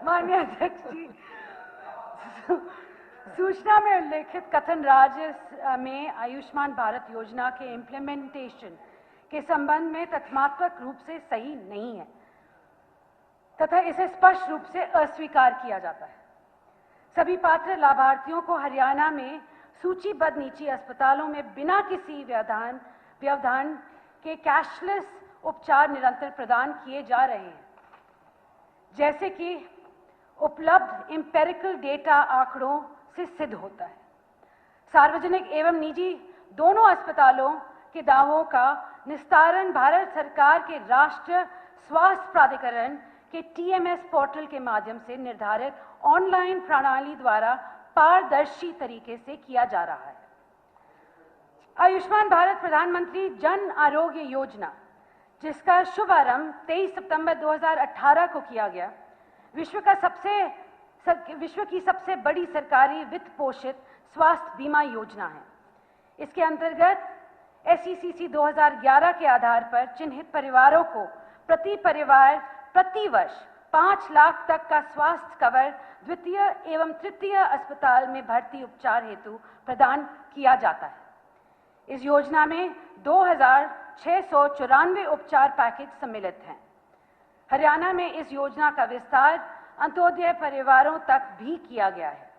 माननीय अध्यक्ष जी, सूचना में उल्लेखित कथन राज्य में आयुष्मान भारत योजना के इम्प्लीमेंटेशन के संबंध में तथ्यात्मक रूप से सही नहीं है तथा इसे स्पष्ट रूप से अस्वीकार किया जाता है। सभी पात्र लाभार्थियों को हरियाणा में सूचीबद्ध निजी अस्पतालों में बिना किसी व्यवधान के कैशलेस उपचार निरंतर प्रदान किए जा रहे हैं, जैसे कि उपलब्ध एम्पिरिकल डेटा आंकड़ों से सिद्ध होता है। सार्वजनिक एवं निजी दोनों अस्पतालों के दावों का निस्तारण भारत सरकार के राष्ट्रीय स्वास्थ्य प्राधिकरण के TMS पोर्टल के माध्यम से निर्धारित ऑनलाइन प्रणाली द्वारा पारदर्शी तरीके से किया जा रहा है। आयुष्मान भारत प्रधानमंत्री जन आरोग्य योजना, जिसका शुभारंभ 23 सितंबर 2018 को किया गया, विश्व की सबसे बड़ी सरकारी वित्त पोषित स्वास्थ्य बीमा योजना है। इसके अंतर्गत SECC 2011 के आधार पर चिन्हित परिवारों को प्रति परिवार प्रति वर्ष 5 लाख तक का स्वास्थ्य कवर द्वितीय एवं तृतीय अस्पताल में भर्ती उपचार हेतु प्रदान किया जाता है। इस योजना में 2694 उपचार पैकेज सम्मिलित हैं। हरियाणा में इस योजना का विस्तार अंत्योदय परिवारों तक भी किया गया है।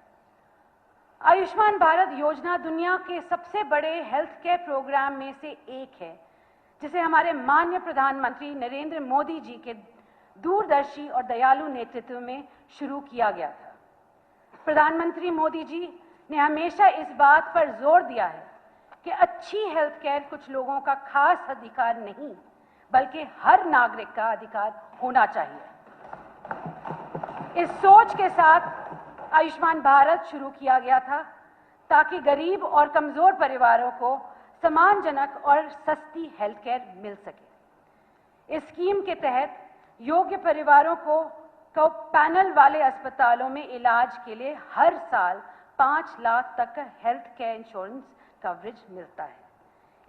आयुष्मान भारत योजना दुनिया के सबसे बड़े हेल्थ केयर प्रोग्राम में से एक है, जिसे हमारे माननीय प्रधानमंत्री नरेंद्र मोदी जी के दूरदर्शी और दयालु नेतृत्व में शुरू किया गया था। प्रधानमंत्री मोदी जी ने हमेशा इस बात पर जोर दिया है कि अच्छी हेल्थ केयर कुछ लोगों का खास अधिकार नहीं, बल्कि हर नागरिक का अधिकार होना चाहिए। इस सोच के साथ आयुष्मान भारत शुरू किया गया था, ताकि गरीब और कमजोर परिवारों को सम्मानजनक और सस्ती हेल्थ केयर मिल सके। इस स्कीम के तहत योग्य परिवारों को पैनल वाले अस्पतालों में इलाज के लिए हर साल 5 लाख तक का हेल्थ केयर इंश्योरेंस कवरेज मिलता है।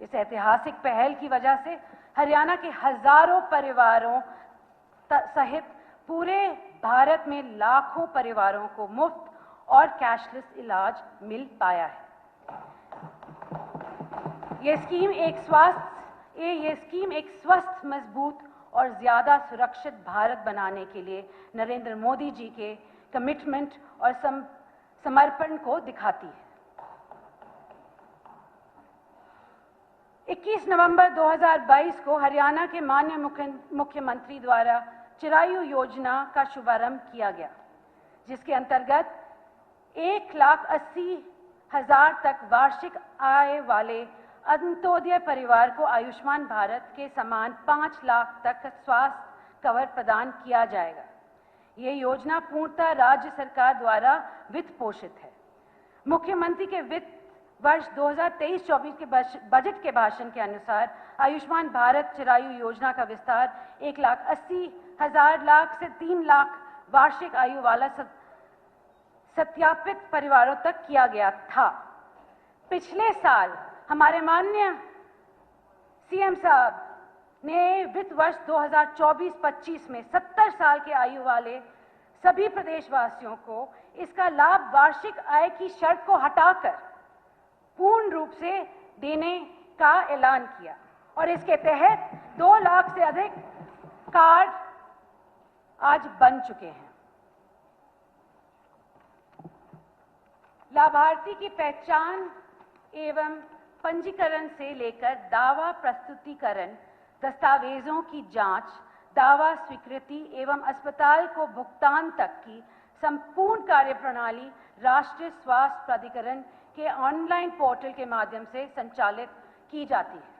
इस ऐतिहासिक पहल की वजह से हरियाणा के हजारों परिवारों सहित पूरे भारत में लाखों परिवारों को मुफ्त और कैशलेस इलाज मिल पाया है। ये स्कीम एक स्वस्थ, मजबूत और ज्यादा सुरक्षित भारत बनाने के लिए नरेंद्र मोदी जी के कमिटमेंट और समर्पण को दिखाती है। 21 नवंबर 2022 को हरियाणा के माननीय मुख्यमंत्री द्वारा चिरायु योजना का शुभारंभ किया गया, जिसके अंतर्गत 1,80,000 तक वार्षिक आय वाले अंत्योदय परिवार को आयुष्मान भारत के समान 5 लाख तक स्वास्थ्य कवर प्रदान किया जाएगा। ये योजना पूर्णतः राज्य सरकार द्वारा वित्त पोषित है। मुख्यमंत्री के वित्त वर्ष 2023-24 के बजट के भाषण के अनुसार आयुष्मान भारत चिरायु योजना का विस्तार 1,80,000 से 3 लाख वार्षिक आयु वाला सत्यापित परिवारों तक किया गया था। पिछले साल हमारे माननीय CM साहब ने वित्त वर्ष 2024-25 में 70 साल के आयु वाले सभी प्रदेशवासियों को इसका लाभ वार्षिक आय की शर्त को हटाकर पूर्ण रूप से देने का ऐलान किया और इसके तहत 2 लाख से अधिक कार्ड आज बन चुके हैं। लाभार्थी की पहचान एवं पंजीकरण से लेकर दावा प्रस्तुतिकरण, दस्तावेजों की जांच, दावा स्वीकृति एवं अस्पताल को भुगतान तक की संपूर्ण कार्यप्रणाली राष्ट्रीय स्वास्थ्य प्राधिकरण के ऑनलाइन पोर्टल के माध्यम से संचालित की जाती है।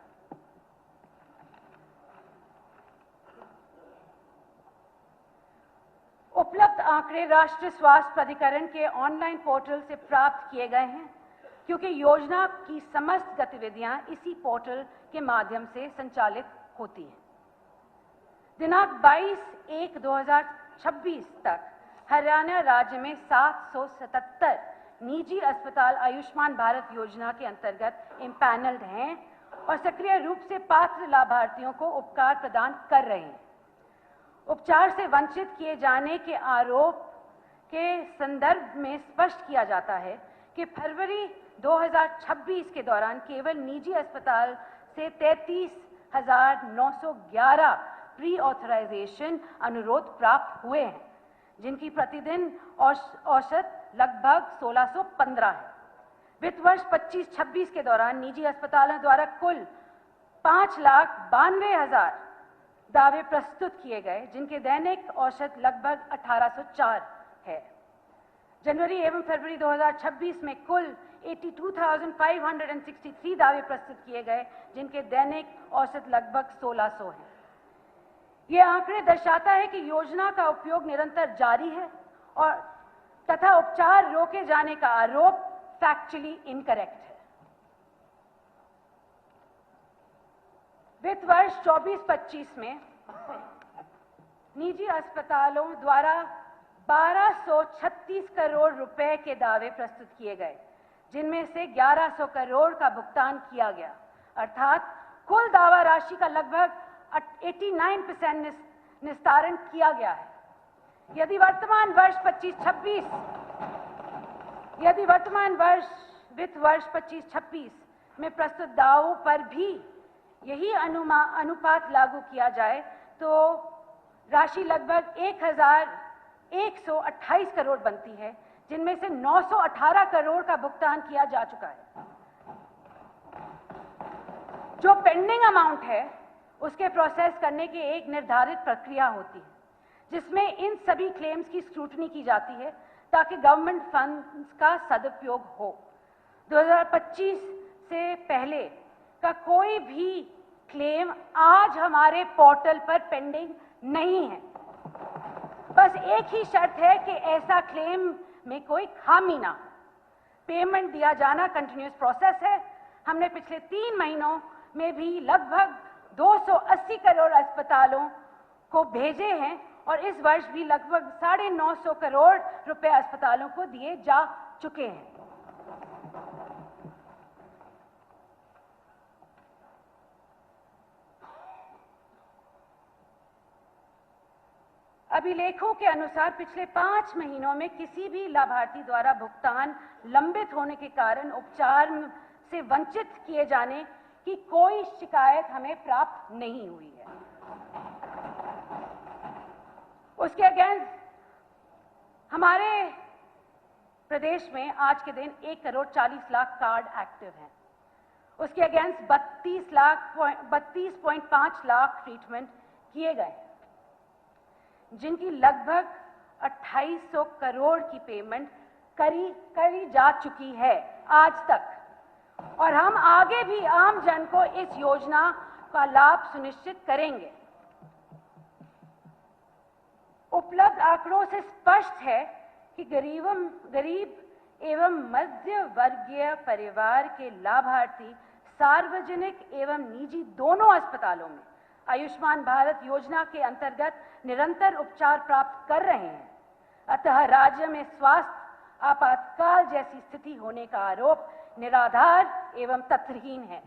उपलब्ध आंकड़े राष्ट्रीय स्वास्थ्य प्राधिकरण के ऑनलाइन पोर्टल से प्राप्त किए गए हैं, क्योंकि योजना की समस्त गतिविधियां इसी पोर्टल के माध्यम से संचालित होती हैं। दिनांक 22/1/2026 तक हरियाणा राज्य में 777 निजी अस्पताल आयुष्मान भारत योजना के अंतर्गत इम्पैनल्ड हैं और सक्रिय रूप से पात्र लाभार्थियों को उपचार प्रदान कर रहे हैं। उपचार से वंचित किए जाने के आरोप के संदर्भ में स्पष्ट किया जाता है कि फरवरी 2026 के दौरान केवल निजी अस्पताल से 33,911 प्री ऑथराइजेशन अनुरोध प्राप्त हुए हैं, जिनकी प्रतिदिन औसत लगभग 1615 है। वित्त वर्ष 25-26 के दौरान निजी अस्पतालों द्वारा कुल 5,92,000 दावे प्रस्तुत किए गए, जिनके दैनिक औसत लगभग 1804 है। जनवरी एवं फरवरी 2026 में कुल 82,563 दावे प्रस्तुत किए गए, जिनके दैनिक औसत लगभग 1600 है। ये आंकड़े दर्शाता है कि योजना का उपयोग निरंतर जारी है और तथा उपचार रोके जाने का आरोप फैक्चुअली इनकरेक्ट है। वित्त वर्ष 24-25 में निजी अस्पतालों द्वारा 1236 करोड़ रुपए के दावे प्रस्तुत किए गए, जिनमें से 1100 करोड़ का भुगतान किया गया, अर्थात कुल दावा राशि का लगभग 89% निस्तारण किया गया है। यदि वर्तमान वर्ष 25-26 में प्रस्तुत दावों पर भी यही अनुपात लागू किया जाए तो राशि लगभग 1,128 करोड़ बनती है, जिनमें से 918 करोड़ का भुगतान किया जा चुका है। जो पेंडिंग अमाउंट है उसके प्रोसेस करने की एक निर्धारित प्रक्रिया होती है, जिसमें इन सभी क्लेम्स की स्क्रूटनी की जाती है ताकि गवर्नमेंट फंड्स का सदुपयोग हो। 2025 से पहले का कोई भी क्लेम आज हमारे पोर्टल पर पेंडिंग नहीं है। बस एक ही शर्त है कि ऐसा क्लेम में कोई खामी ना हो। पेमेंट दिया जाना कंटिन्यूस प्रोसेस है। हमने पिछले 3 महीनों में भी लगभग 280 करोड़ अस्पतालों को भेजे हैं और इस वर्ष भी लगभग 950 करोड़ रुपए अस्पतालों को दिए जा चुके हैं। अभिलेखों के अनुसार पिछले 5 महीनों में किसी भी लाभार्थी द्वारा भुगतान लंबित होने के कारण उपचार से वंचित किए जाने की कोई शिकायत हमें प्राप्त नहीं हुई है। उसके अगेंस्ट हमारे प्रदेश में आज के दिन 1,40,00,000 कार्ड एक्टिव हैं। उसके अगेंस्ट 32.5 लाख ट्रीटमेंट किए गए, जिनकी लगभग 2800 करोड़ की पेमेंट करी जा चुकी है आज तक, और हम आगे भी आम जन को इस योजना का लाभ सुनिश्चित करेंगे। उपलब्ध आंकड़ों से स्पष्ट है कि गरीब एवं मध्य वर्गीय परिवार के लाभार्थी सार्वजनिक एवं निजी दोनों अस्पतालों में आयुष्मान भारत योजना के अंतर्गत निरंतर उपचार प्राप्त कर रहे हैं। अतः राज्य में स्वास्थ्य आपातकाल जैसी स्थिति होने का आरोप निराधार एवं तथ्यहीन है।